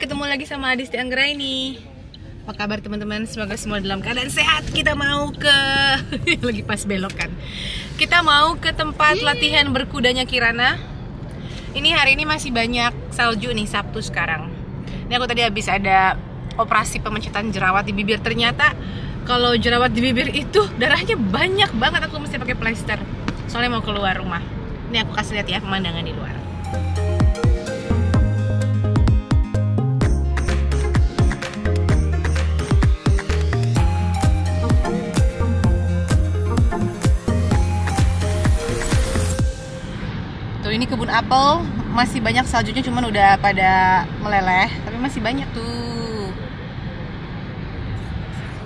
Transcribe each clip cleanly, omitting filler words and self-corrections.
ketemu lagi sama Adisti Anggraini. Apa kabar teman-teman? Semoga semua dalam keadaan sehat. Kita mau ke lagi pas belok kan. Kita mau ke tempat latihan berkudanya Kirana. Ini hari ini masih banyak salju nih, Sabtu sekarang. Ini aku tadi habis ada operasi pemecatan jerawat di bibir. Ternyata kalau jerawat di bibir itu darahnya banyak banget. Aku mesti pakai plester. Soalnya mau keluar rumah. Ini aku kasih lihat ya pemandangan di luar. Ini kebun apel, masih banyak saljunya, cuman udah pada meleleh, tapi masih banyak tuh.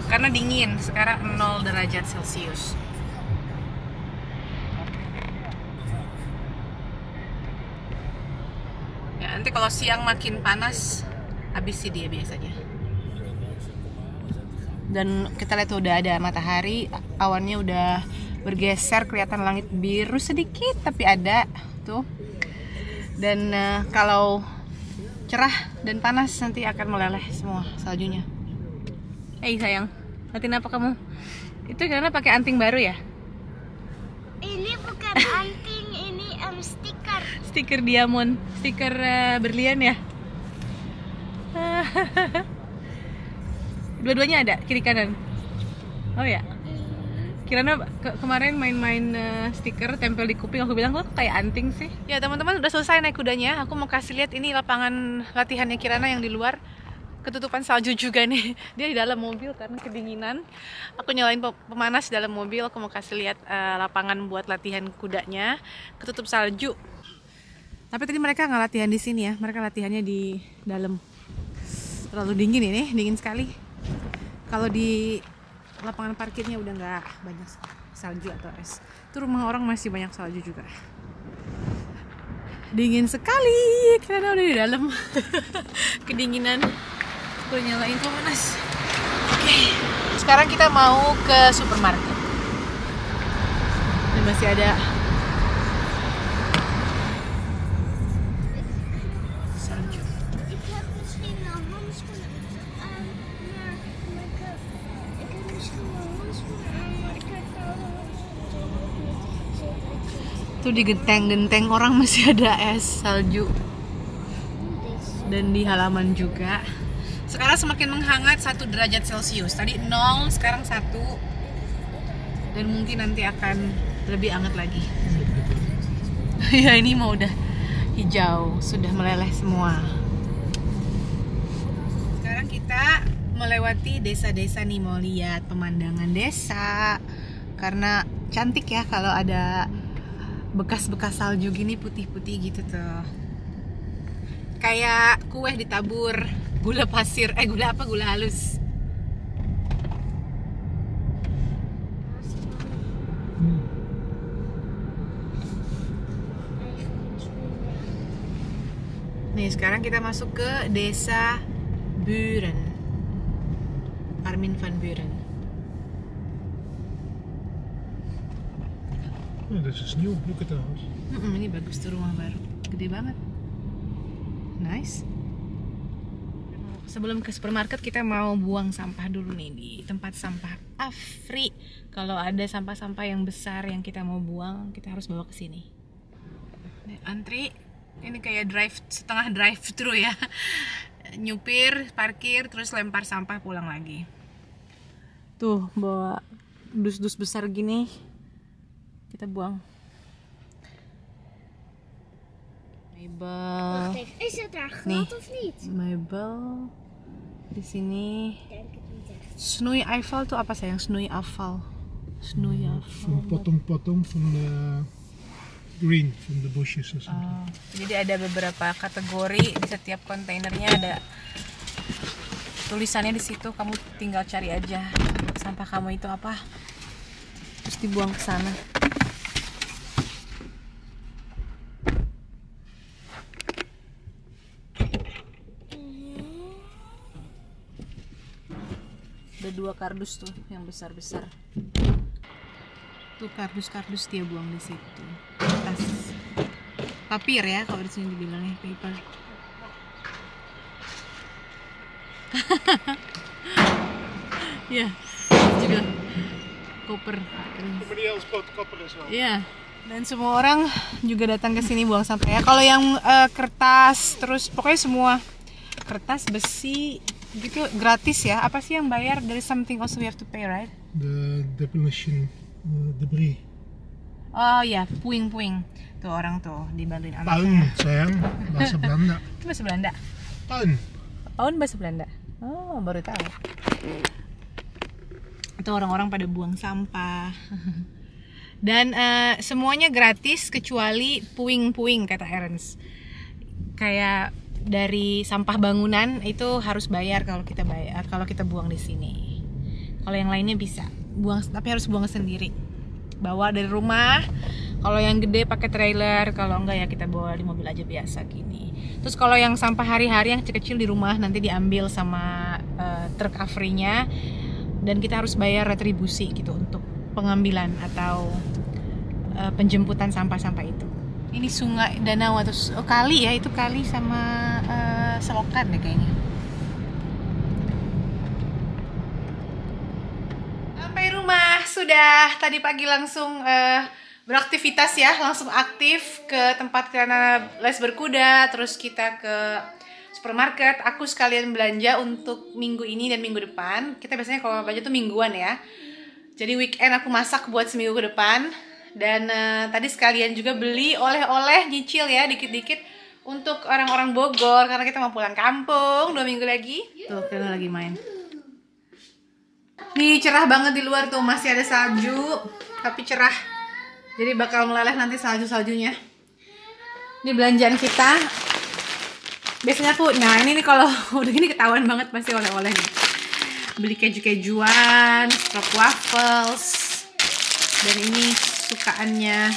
Karena dingin, sekarang 0 derajat Celcius. Ya, nanti kalau siang makin panas, habis sih dia biasanya. Dan kita lihat tuh udah ada matahari, awannya udah bergeser, kelihatan langit biru sedikit, tapi ada tuh. Dan kalau cerah dan panas nanti akan meleleh semua saljunya. Sayang, liatin apa kamu? Itu karena pakai anting baru ya? Ini bukan anting, ini stiker. Stiker diamond, stiker berlian ya? Dua-duanya ada, kiri kanan. Oh ya. Kirana kemarin main-main stiker tempel di kuping, aku bilang kok kayak anting sih. Ya teman-teman, udah selesai naik kudanya. Aku mau kasih lihat ini lapangan latihannya Kirana yang di luar. Ketutupan salju juga nih. Dia di dalam mobil karena kedinginan. Aku nyalain pemanas di dalam mobil. Aku mau kasih lihat lapangan buat latihan kudanya. Ketutup salju. Tapi tadi mereka nggak latihan di sini ya. Mereka latihannya di dalam. Terlalu dingin ini, dingin sekali. Kalau di lapangan parkirnya udah nggak banyak salju atau es. Itu rumah orang masih banyak salju juga. Dingin sekali karena udah di dalam. Kedinginan. Aku nyalain pemanas. Oke. Sekarang kita mau ke supermarket. Ini masih ada salju. Ik heb misschien een handschoen aan, maar ik heb misschien een handschoen aan, maar ik heb Tuh di genteng-genteng orang masih ada es salju. Dan di halaman juga. Sekarang semakin menghangat 1 derajat Celcius. Tadi 0, sekarang 1. Dan mungkin nanti akan lebih hangat lagi. Ya ini mau udah hijau, sudah meleleh semua. Sekarang kita melewati desa-desa nih, mau lihat pemandangan desa. Karena cantik ya kalau ada bekas-bekas salju gini putih-putih gitu tuh. Kayak kue ditabur gula pasir, gula halus. Nih sekarang kita masuk ke desa Buren. Armin van Buren. Oh, this is new. Look at the house. Ini bagus tuh, rumah baru, gede banget. Nice. Sebelum ke supermarket kita mau buang sampah dulu nih di tempat sampah Afri. Kalau ada sampah-sampah yang besar yang kita mau buang, kita harus bawa ke sini. Antri, ini kayak setengah drive thru ya. Nyupir, parkir, terus lempar sampah pulang lagi. Tuh bawa dus-dus besar gini, kita buang. Mebel. Wacht even, is het daar Nee. glad of niet? Mebel. Di sini. Ik denk het niet echt. Snoei Eiffel tuh apa sayang? Snoei afval. Snoei afval. Van potong-potong van de green, van de bosjes of something. Oh, jadi ada beberapa kategori di setiap kontainernya, ada tulisannya di situ. Kamu tinggal cari aja sampah kamu itu apa, terus dibuang ke sana. Ada 2 kardus tuh yang besar-besar. Tuh kardus-kardus dia buang di situ. Tas papir ya kalau di sini dibilangnya paper. Ya, juga koper. Somebody else bought copper as well. Iya. Dan semua orang juga datang ke sini buang sampah ya. Kalau yang kertas, terus pokoknya semua kertas, besi gitu gratis ya. Apa sih yang bayar? There is something also we have to pay, right? The demolition debris. Oh ya, puing-puing. Tuh orang tuh dibantuin Paun, anaknya. sayang, bahasa Belanda. Itu bahasa Belanda. Paun. Paun bahasa Belanda. Oh, baru tahu. Itu orang-orang pada buang sampah. Dan semuanya gratis kecuali puing-puing kata Ernst. Kayak dari sampah bangunan itu harus bayar kalau kita buang di sini. Kalau yang lainnya bisa buang, tapi harus buang sendiri. Bawa dari rumah. Kalau yang gede pakai trailer, kalau enggak ya kita bawa di mobil aja biasa gini. Terus kalau yang sampah hari-hari yang kecil-kecil di rumah nanti diambil sama truk Afrinya dan kita harus bayar retribusi gitu untuk pengambilan atau penjemputan sampah-sampah itu. Ini sungai, danau atau kali ya, itu kali sama selokan deh kayaknya. Sampai rumah sudah, tadi pagi langsung beraktivitas ya, langsung aktif ke tempat karena les berkuda, terus kita ke supermarket. Aku sekalian belanja untuk minggu ini dan minggu depan. Kita biasanya kalau belanja tuh mingguan ya. Jadi weekend aku masak buat seminggu ke depan. Dan tadi sekalian juga beli oleh-oleh, nyicil ya dikit-dikit untuk orang-orang Bogor karena kita mau pulang kampung 2 minggu lagi. Tuh kita lagi main. Nih cerah banget di luar tuh, masih ada salju tapi cerah. Jadi bakal meleleh nanti salju-saljunya. Ini belanjaan kita. Biasanya aku, nah ini nih kalau udah gini ketahuan banget pasti oleh-oleh nih. Beli keju-kejuan, strop waffles. Dan ini sukaannya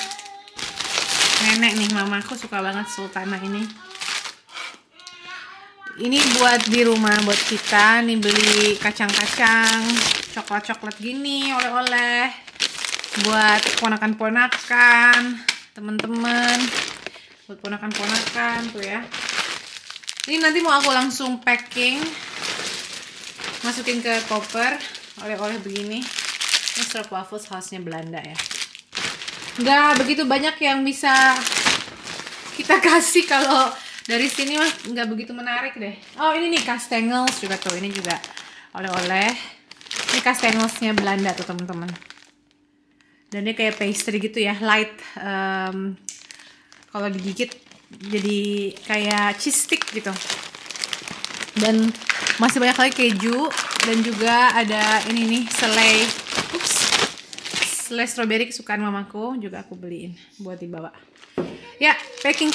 nenek nih, mamaku suka banget sultana ini. Ini buat di rumah buat kita. Nih beli kacang-kacang, coklat-coklat gini, oleh-oleh buat ponakan-ponakan, temen-temen, buat ponakan-ponakan tuh ya. Ini nanti mau aku langsung packing, masukin ke koper, oleh-oleh begini. Ini strop waffles khasnya Belanda ya. Nggak begitu banyak yang bisa kita kasih kalau dari sini mah nggak begitu menarik deh. Oh ini nih kastengels juga tuh, ini juga oleh-oleh. Ini kastengelsnya Belanda tuh teman-teman. Dan dia kayak pastry gitu ya, light. Kalau digigit jadi kayak cheese stick gitu. Dan masih banyak lagi keju dan juga ada ini nih selai. Selai strawberry kesukaan mamaku juga aku beliin buat dibawa. Ya, packing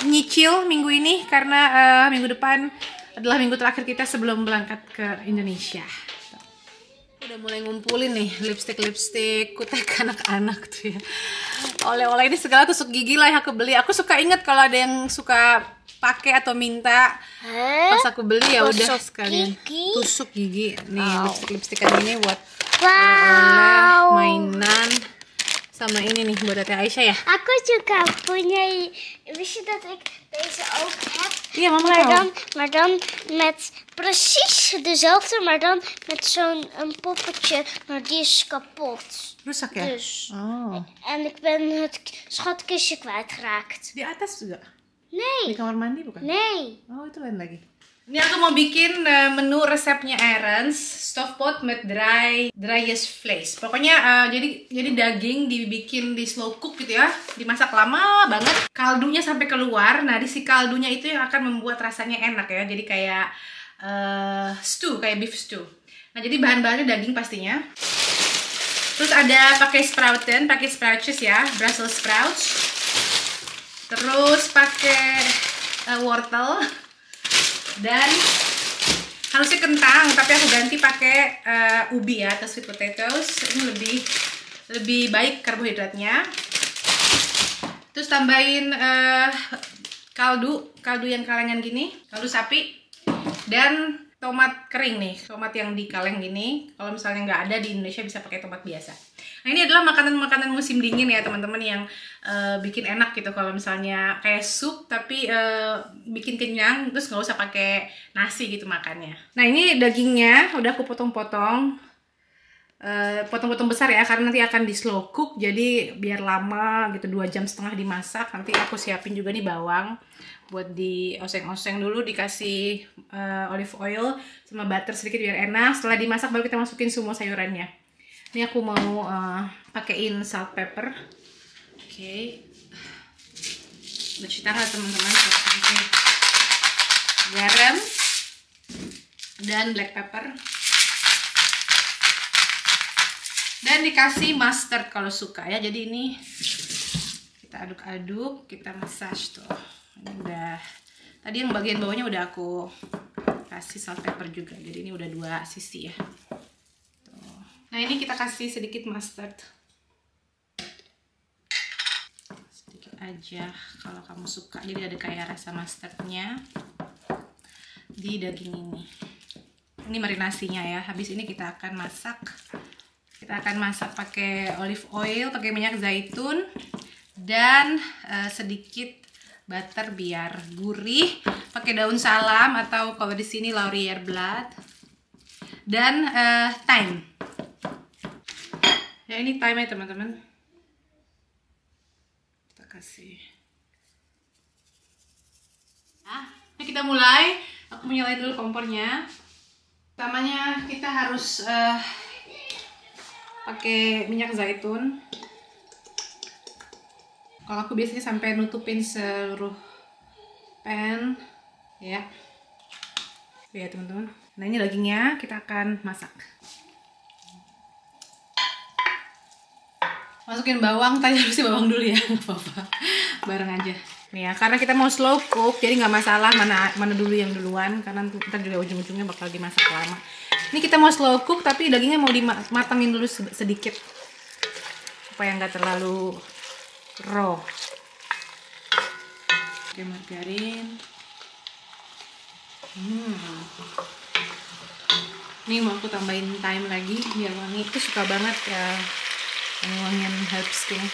nyicil minggu ini karena minggu depan adalah minggu terakhir kita sebelum berangkat ke Indonesia. Udah mulai ngumpulin nih lipstick kutek anak-anak tuh ya. Oleh-oleh ini segala tusuk gigi lah yang aku beli. Aku suka inget kalau ada yang suka pakai atau minta. Pas aku beli ya udah sekalian tusuk gigi. Nih lipstick-lipstikan ini buat oleh mainan. Sama ini nih buat Tante Aisyah ya. Aku juga punya. Wist je dat ik deze ook heb? Iya, mama Maar dan met precies dezelfde, maar dan met zo'n een poppetje. Maar die is kapot. Rusak ya? Dus. Oh. En ik ben het schatkistje kwijtgeraakt. Di atas juga? Di Nee. kamar mandi bukan? Nee. Oh itu lain lagi. Ini aku mau bikin menu resepnya Ernst, stovetpot met dryes vlees. Pokoknya jadi daging dibikin di slow cook gitu ya, dimasak lama banget. Kaldunya sampai keluar. Nah di si kaldunya itu yang akan membuat rasanya enak ya. Jadi kayak stew, kayak beef stew. Nah jadi bahan-bahannya daging pastinya. Terus ada pakai sprouts ya, Brussels sprouts. Terus pakai wortel. Dan harusnya kentang, tapi aku ganti pakai ubi ya atau sweet potatoes. Ini lebih baik karbohidratnya. Terus tambahin kaldu yang kalengan gini, kaldu sapi. Dan tomat kering nih, tomat yang di kaleng gini. Kalau misalnya nggak ada di Indonesia bisa pakai tomat biasa. Nah ini adalah makanan-makanan musim dingin ya teman-teman, yang bikin enak gitu. Kalau misalnya kayak sup tapi bikin kenyang, terus nggak usah pakai nasi gitu makannya. Nah ini dagingnya udah aku potong-potong, potong-potong besar ya, karena nanti akan di slow cook. Jadi biar lama gitu, 2,5 jam dimasak. Nanti aku siapin juga nih bawang buat di oseng-oseng dulu, dikasih olive oil sama butter sedikit biar enak. Setelah dimasak baru kita masukin semua sayurannya. Ini aku mau pakein salt pepper. Oke. Cuci tangan teman-teman. Garam dan black pepper. Dan dikasih mustard kalau suka ya. Jadi ini kita aduk-aduk, kita massage tuh. Ini udah, tadi yang bagian bawahnya udah aku kasih salt pepper juga. Jadi ini udah 2 sisi ya. Tuh. Nah ini kita kasih sedikit mustard. Sedikit aja kalau kamu suka. Jadi ada kayak rasa mustardnya di daging ini. Ini marinasinya ya. Habis ini kita akan masak. Kita akan masak pakai olive oil, pakai minyak zaitun, dan sedikit butter biar gurih. Pakai daun salam atau kalau di sini laurier blood, dan thyme. Ya ini thyme ya teman-teman. Kita kasih. Nah, ini kita mulai. Aku menyalain dulu kompornya. Pertamanya kita harus pakai minyak zaitun. Kalau aku biasanya sampai nutupin seluruh pan ya. Ya teman-teman. Nah ini dagingnya kita akan masak. Masukin bawang, tadi harusnya bawang dulu ya, nggak apa-apa. Bareng aja. Nih ya, karena kita mau slow cook, jadi nggak masalah mana dulu yang duluan, karena ntar juga ujung-ujungnya bakal dimasak lama. Ini kita mau slow cook, tapi dagingnya mau dimatangin dulu sedikit supaya nggak terlalu raw. Oke, margarin. Ini mau aku tambahin thyme lagi biar wangi. Itu suka banget ya wangian herbs gini.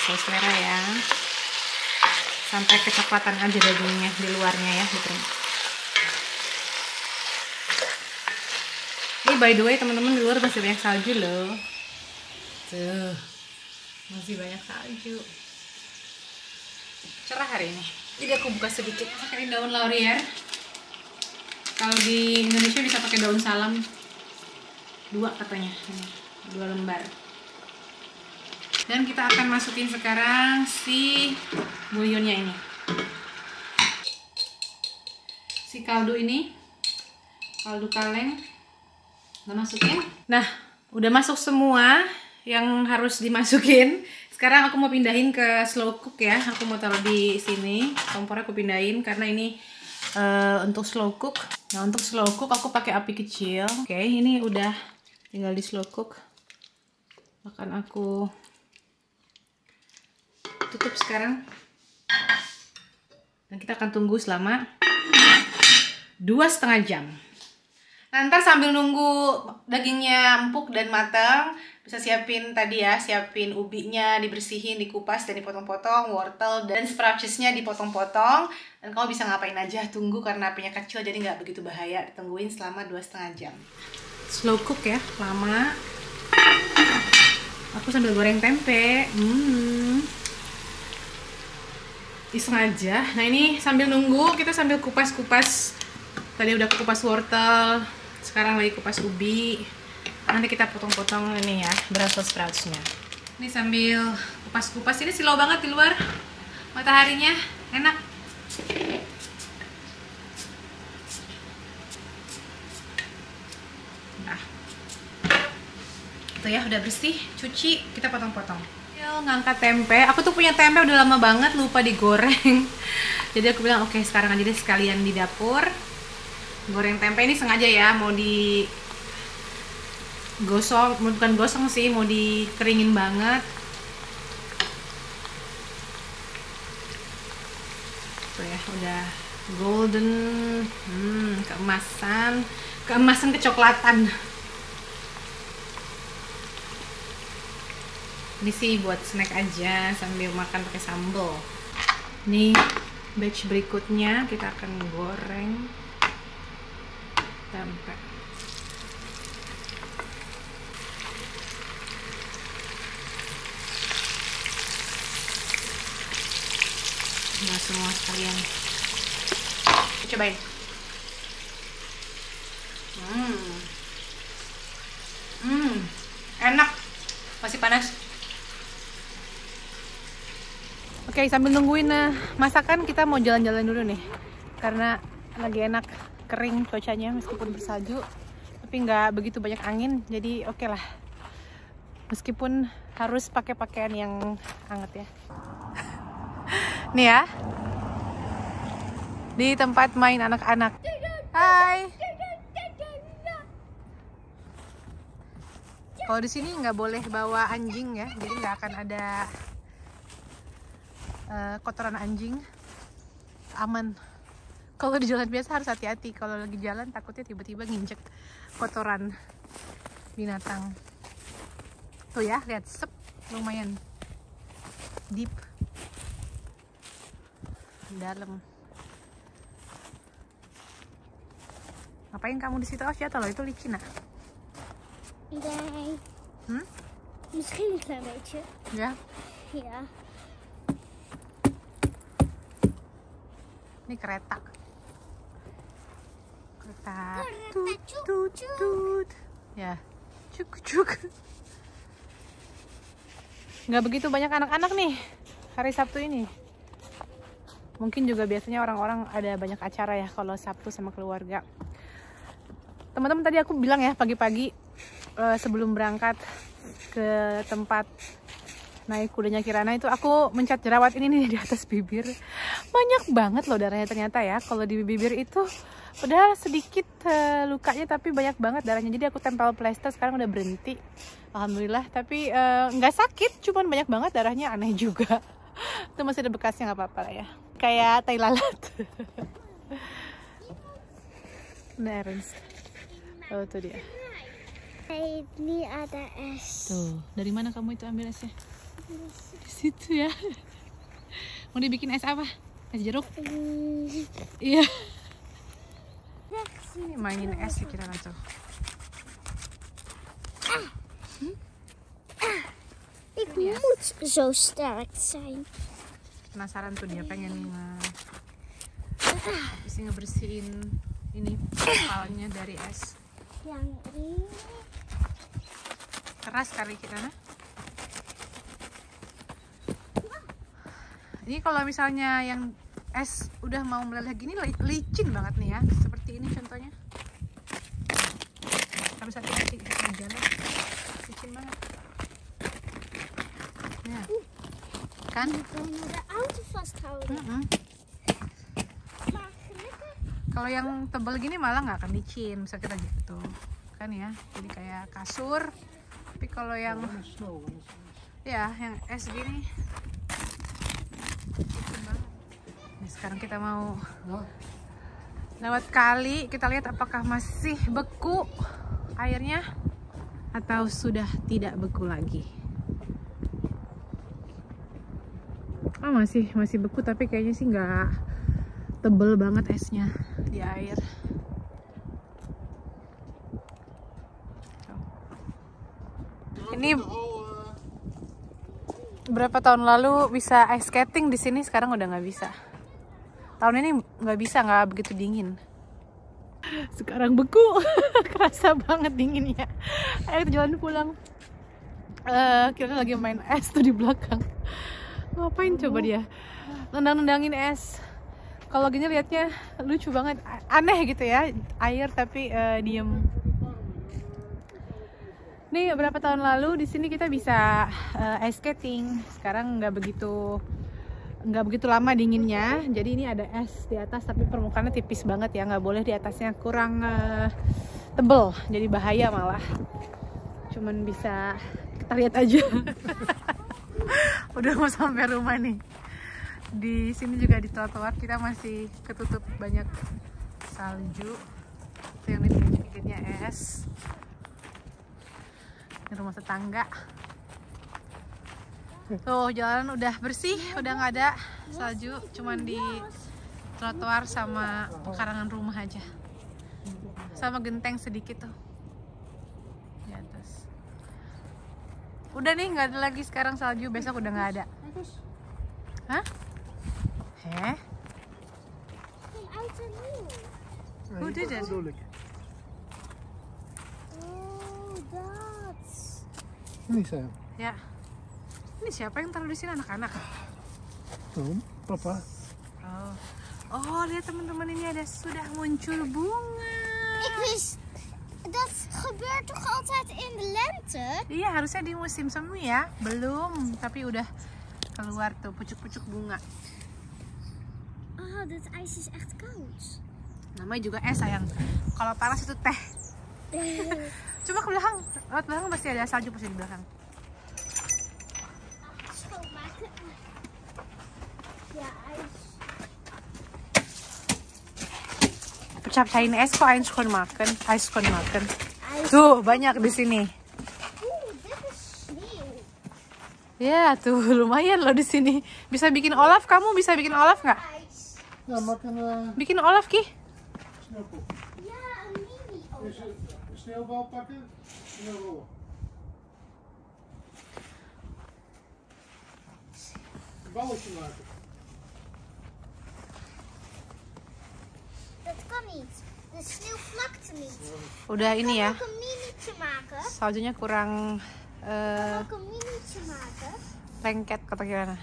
Saya selera ya. Sampai kecoklatan aja dagingnya di luarnya ya, gitu. Ini by the way teman-teman, di luar masih banyak salju loh. Tuh, masih banyak salju. Cerah hari ini. Jadi aku buka sedikit. Pakai daun laurier. Kalau di Indonesia bisa pakai daun salam. 2 katanya. Ini, 2 lembar. Dan kita akan masukin sekarang si bulyonnya ini. Si kaldu ini. Kaldu kaleng. Kita masukin. Nah, udah masuk semua yang harus dimasukin. Sekarang aku mau pindahin ke slow cook ya. Aku mau taruh di sini. Kompornya aku pindahin karena ini untuk slow cook. Nah, untuk slow cook aku pakai api kecil. Oke, ini udah tinggal di slow cook. Akan aku tutup sekarang. Dan kita akan tunggu selama 2,5 jam. Nah, ntar sambil nunggu dagingnya empuk dan matang, bisa siapin tadi ya, siapin ubinya, dibersihin, dikupas dan dipotong-potong, wortel dan sproutsnya dipotong-potong. Dan kamu bisa ngapain aja, tunggu karena apinya kecil jadi nggak begitu bahaya. Ditungguin selama 2,5 jam. Slow cook ya, lama. Aku sambil goreng tempe. Iseng aja. Nah ini sambil nunggu, kita sambil kupas-kupas. Tadi udah kupas wortel, sekarang lagi kupas ubi. Nanti kita potong-potong ini ya, Brussels sproutsnya. Ini sambil kupas-kupas, ini silau banget di luar. Mataharinya enak. Nah, itu ya udah bersih, cuci, kita potong-potong. Ngangkat tempe, aku tuh punya tempe udah lama banget lupa digoreng. Jadi aku bilang oke, sekarang aja deh sekalian di dapur goreng tempe. Ini sengaja ya mau di gosong, bukan gosong sih, mau dikeringin banget. Tuh ya, udah golden, keemasan kecoklatan. Ini sih buat snack aja sambil makan pakai sambal. Nih batch berikutnya kita akan goreng tempe. Nggak semua sekalian. Cobain. Enak. Masih panas. Oke, sambil nungguin masakan, kita mau jalan-jalan dulu nih. Karena lagi enak, kering cuacanya meskipun bersalju, tapi nggak begitu banyak angin, jadi oke lah. Meskipun harus pakai pakaian yang hangat ya. Nih ya, di tempat main anak-anak. Hai. Kalau di sini nggak boleh bawa anjing ya, jadi nggak akan ada kotoran anjing. Aman. Kalau di jalan biasa harus hati-hati. Kalau lagi jalan takutnya tiba-tiba nginjek kotoran binatang. Tuh ya, lihat, lumayan deep. Dalam. Ngapain kamu di situ? Oh, jatuh loh, itu licin. Nee. Misschien een klein beetje. Ya. Ja. Ini kereta. Kereta. Tut, Tut, tut. Ya. Cuk, cuk. Nggak begitu banyak anak-anak nih hari Sabtu ini. Mungkin juga biasanya orang-orang ada banyak acara ya kalau Sabtu sama keluarga. Teman-teman, tadi aku bilang ya pagi-pagi sebelum berangkat ke tempat naik kudanya Kirana itu aku mencat jerawat ini nih di atas bibir. Banyak banget loh darahnya ternyata ya. Kalau di bibir itu padahal sedikit lukanya tapi banyak banget darahnya. Jadi aku tempel plester, sekarang udah berhenti. Alhamdulillah, tapi nggak sakit, cuman banyak banget darahnya, aneh juga. Itu masih ada bekasnya, nggak apa-apa lah ya. Kayak tai lalat. Nah, Ernst. Oh, tuh dia. Ini ada es. Tuh, dari mana kamu itu ambil esnya? Di situ ya. Mau dibikin es apa? Es jeruk? Iya. Ini mainin es ya kira tuh. Ik moet zo sterk zijn. Penasaran tuh dia, pengen bisa ngebersihin ini kepalanya dari es. Yang ini. Keras kali kita nah. Ini kalau misalnya yang es udah mau meleleh gini licin banget nih ya, seperti ini contohnya. Harus hati-hati kita jalan, licin banget. Ya. Kan? Bijna de auto vasthouden. Maar gelukkig. Kalau yang tebal gini malah nggak akan licin, bisa kita gitu kan ya, jadi kayak kasur. Tapi kalau yang ya yang es gini licin banget. Nah, sekarang kita mau lewat kali, kita lihat apakah masih beku airnya atau sudah tidak beku lagi. Oh, masih beku, tapi kayaknya sih nggak tebel banget esnya di air. Ini berapa tahun lalu bisa ice skating di sini, sekarang udah nggak bisa. Tahun ini nggak bisa, nggak begitu dingin. Sekarang beku, kerasa banget dinginnya. Ayo kita jalan pulang. Kita lagi main es tuh di belakang. Ngapain coba dia? Nendang-nendangin es. Kalau gini liatnya lucu banget, aneh gitu ya, air tapi diem. Nih beberapa tahun lalu di sini kita bisa ice skating. Sekarang nggak begitu lama dinginnya. Jadi ini ada es di atas tapi permukaannya tipis banget ya, nggak boleh di atasnya kurang tebel. Jadi bahaya malah. Cuman bisa kita lihat aja. Udah mau sampai rumah nih. Di sini juga di trotoar kita masih ketutup banyak salju. Itu yang dikit-dikitnya es. Ini rumah tetangga. Tuh jalan udah bersih, udah nggak ada salju, cuman di trotoar sama pekarangan rumah aja. Sama genteng sedikit tuh di atas. Udah nih nggak ada lagi sekarang salju, besok udah nggak ada. Hah? Hey, uit en nieuw. Who did it? Bedoel ik. Oh, dat. Ini saya. Ya. Ini siapa yang taruh di sini, anak-anak? Tom, papa. Oh. Oh, lihat teman-teman, ini ada sudah muncul bunga. Ik wist, dat gebeurt toch altijd in de lente? Iya, harusnya di musim semi ya. Belum, tapi udah keluar tuh pucuk-pucuk bunga. Oh, dit ijs is echt koud. Namanya juga es sayang. Kalau panas itu teh. Coba ke belakang, lewat belakang pasti ada salju pasti di belakang. Schoonmaken. Ja, ijs. Pecahin es kok ijs kon makan. Ijs. Tuh, banyak di sini. Dit is sneeuw. Ya, tuh lumayan loh di sini. Bisa bikin olaf, kamu bisa bikin olaf nggak? Ijs. Ja, maak een Bikin olaf, Ki. sneeuwpop. Ja, een mini. Oh, Dus een sneeuwbal pakken en dan rollen. Een balletje maken. dat kan niet. De sneeuw plakt er niet. Udah ini ya. Kan ook een minietje maken. Saljunya kurang Kan ook een minietje maken. lengket kata Kirana.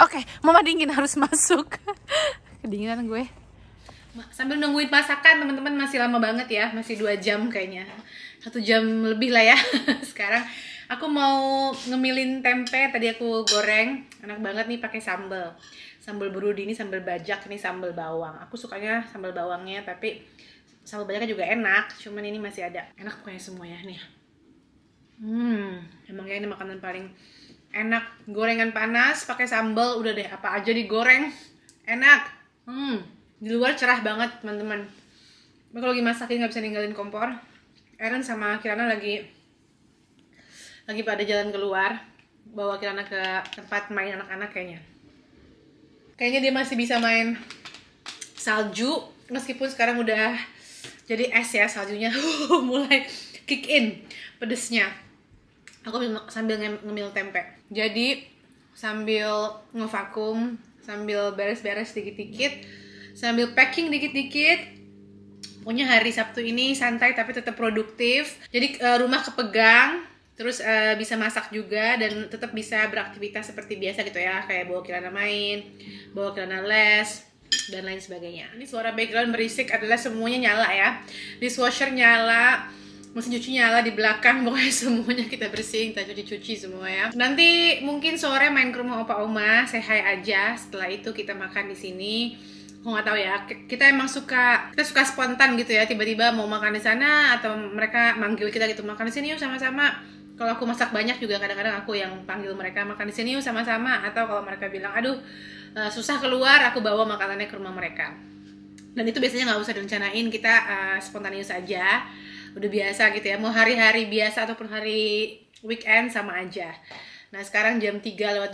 Oke, mama dingin harus masuk. Kedinginan gue. Sambil nungguin masakan, teman-teman, masih lama banget ya, masih 2 jam kayaknya. 1 jam lebih lah ya. Sekarang aku mau ngemilin tempe, tadi aku goreng. Enak banget nih pakai sambal. Sambal berudi, ini sambal bajak, ini sambal bawang. Aku sukanya sambal bawangnya, tapi sambal bajaknya juga enak, cuman ini masih ada. Enak pokoknya semua ya nih. Emangnya ini makanan paling enak. Gorengan panas pakai sambal, udah deh apa aja digoreng enak. Di luar cerah banget teman-teman. Kalau lagi masakin nggak bisa ninggalin kompor. Eren sama Kirana lagi pada jalan keluar, bawa Kirana ke tempat main anak-anak kayaknya. Kayaknya dia masih bisa main salju meskipun sekarang udah jadi es ya saljunya. Mulai kick in pedesnya. Aku sambil ngemil tempe. Jadi sambil ngevakum, sambil beres-beres dikit-dikit, sambil packing dikit-dikit. Pokoknya hari Sabtu ini santai tapi tetap produktif. Jadi rumah kepegang, terus bisa masak juga dan tetap bisa beraktivitas seperti biasa gitu ya, kayak bawa Kirana main, bawa Kirana les, dan lain sebagainya. Ini suara background berisik adalah semuanya nyala ya. Dishwasher nyala, mesin cuci nyala di belakang, pokoknya semuanya kita bersihin, kita cuci-cuci semua ya. Nanti mungkin sore main ke rumah opa oma, say hi aja. Setelah itu kita makan di sini. Aku nggak tahu ya, kita emang suka spontan gitu ya, tiba-tiba mau makan di sana atau mereka manggil kita gitu, makan di sini yuk sama-sama. Kalau aku masak banyak juga kadang-kadang aku yang panggil mereka makan di sini yuk sama-sama, atau kalau mereka bilang aduh susah keluar, aku bawa makanannya ke rumah mereka. Dan itu biasanya nggak usah direncanain, kita spontanius aja, udah biasa gitu ya, mau hari-hari biasa ataupun hari weekend sama aja. Nah sekarang jam 3:12,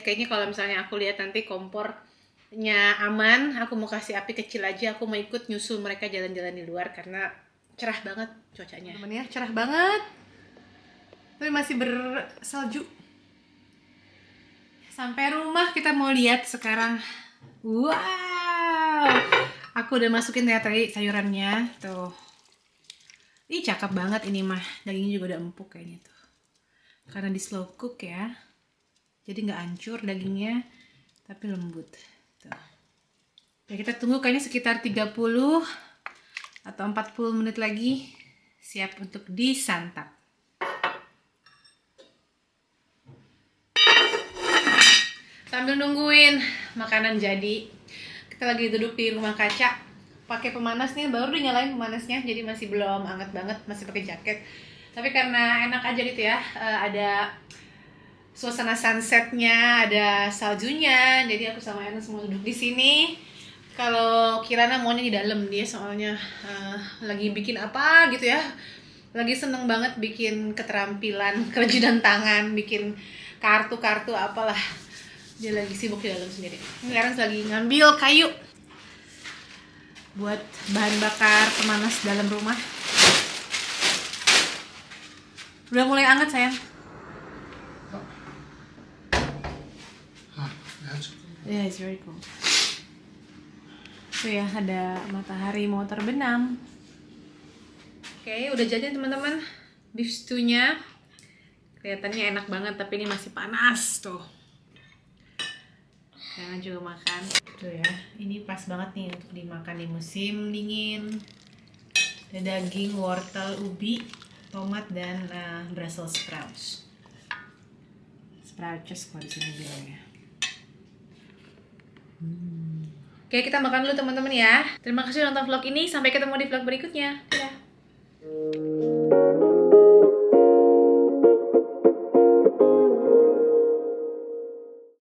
kayaknya kalau misalnya aku lihat nanti kompornya aman, aku mau kasih api kecil aja, aku mau ikut nyusul mereka jalan-jalan di luar karena cerah banget cuacanya. Temennya cerah banget, tapi masih bersalju. Sampai rumah kita mau lihat sekarang. Wow, aku udah masukin ya tadi sayurannya tuh. Ih cakep banget ini mah, dagingnya juga udah empuk kayaknya tuh. Karena di slow cook ya, jadi nggak hancur dagingnya, tapi lembut. Tuh. Ya kita tunggu kayaknya sekitar 30 atau 40 menit lagi siap untuk disantap. Sambil nungguin makanan jadi, kita lagi duduk di rumah kaca, pakai pemanas nih, baru dinyalain pemanasnya, jadi masih belum hangat banget, masih pakai jaket. Tapi karena enak aja gitu ya, ada suasana sunsetnya, ada saljunya. Jadi aku sama Ernest semua duduk di sini. Kalau Kirana maunya di dalam, dia soalnya lagi bikin apa gitu ya. Lagi seneng banget bikin keterampilan kerajinan tangan, bikin kartu-kartu apalah. Dia lagi sibuk di dalam sendiri. Ini Ernest lagi ngambil kayu buat bahan bakar pemanas dalam rumah. Udah mulai hangat sayang. Yeah, it's very cool. Tuh ya, ada matahari mau terbenam. Oke, udah jadi teman-teman beef stew-nya. Kelihatannya enak banget, tapi ini masih panas tuh. Kalian juga makan. Tuh ya, ini pas banget nih untuk dimakan di musim dingin. Ada daging, wortel, ubi, tomat, dan Brussels sprouts. Sprouts kalau di sini bilangnya. Oke, kita makan dulu teman-teman ya. Terima kasih udah nonton vlog ini. Sampai ketemu di vlog berikutnya. Dadah.